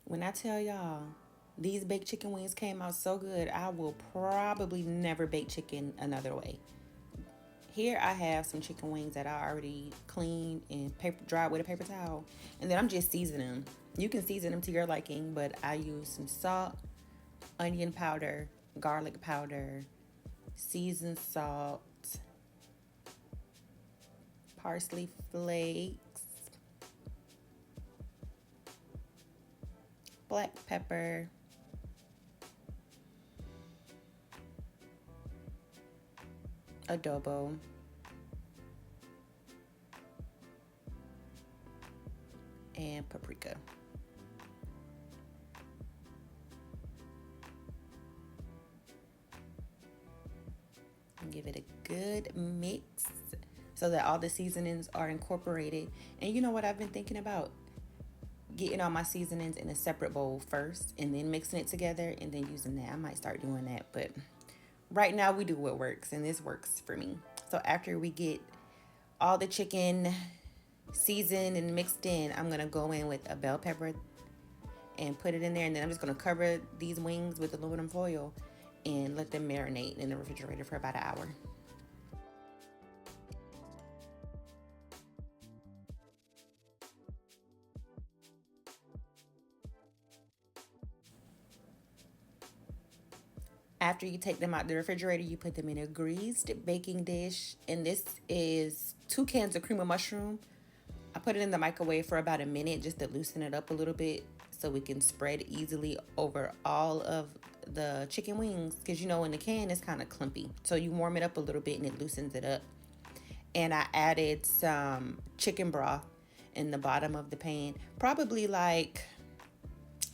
When I tell y'all, these baked chicken wings came out so good, I will probably never bake chicken another way. Here I have some chicken wings that I already cleaned and paper dried with a paper towel, and then I'm just seasoning them. You can season them to your liking, but I use some salt, onion powder, garlic powder, seasoned salt, parsley flakes, black pepper, adobo, and paprika. And give it a good mix so that all the seasonings are incorporated. And you know what I've been thinking about? Getting all my seasonings in a separate bowl first and then mixing it together and then using that. I might start doing that, but right now we do what works, and this works for me. So after we get all the chicken seasoned and mixed in, I'm gonna go in with a bell pepper and put it in there, and then I'm just gonna cover these wings with aluminum foil and let them marinate in the refrigerator for about an hour. After you take them out the refrigerator, you put them in a greased baking dish, and this is 2 cans of cream of mushroom. I put it in the microwave for about a minute just to loosen it up a little bit so we can spread easily over all of the chicken wings, because you know in the can it's kind of clumpy. So you warm it up a little bit and it loosens it up. And I added some chicken broth in the bottom of the pan, probably like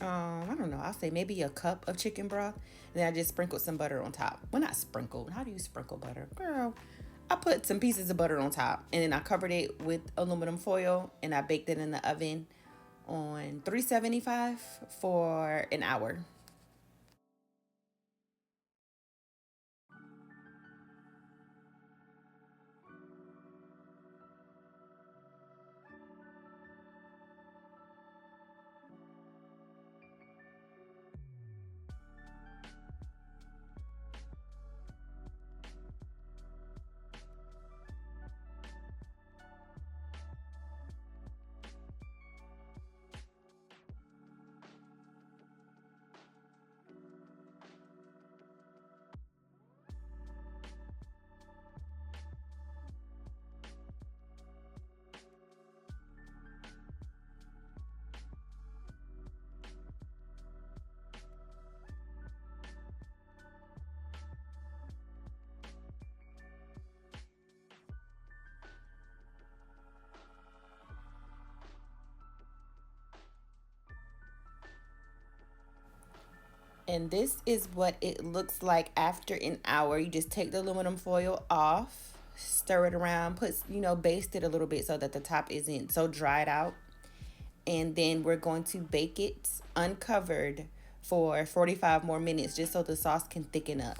I don't know, I'll say maybe a cup of chicken broth. And then I just sprinkled some butter on top. Well, not sprinkled. How do you sprinkle butter? Girl, I put some pieces of butter on top, and then I covered it with aluminum foil, and I baked it in the oven on 375 for an hour. And this is what it looks like after an hour. You just take the aluminum foil off, stir it around, baste it a little bit so that the top isn't so dried out. And then we're going to bake it uncovered for 45 more minutes just so the sauce can thicken up.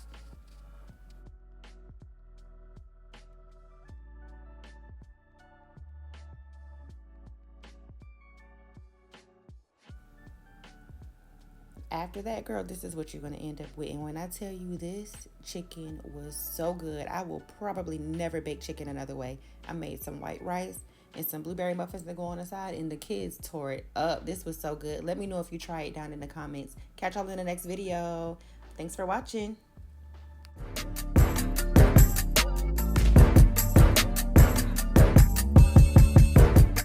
After that, girl, this is what you're going to end up with. And when I tell you, this chicken was so good, I will probably never bake chicken another way. I made some white rice and some blueberry muffins to go on the side, and the kids tore it up. This was so good. Let me know if you try it down in the comments. Catch y'all in the next video. Thanks for watching.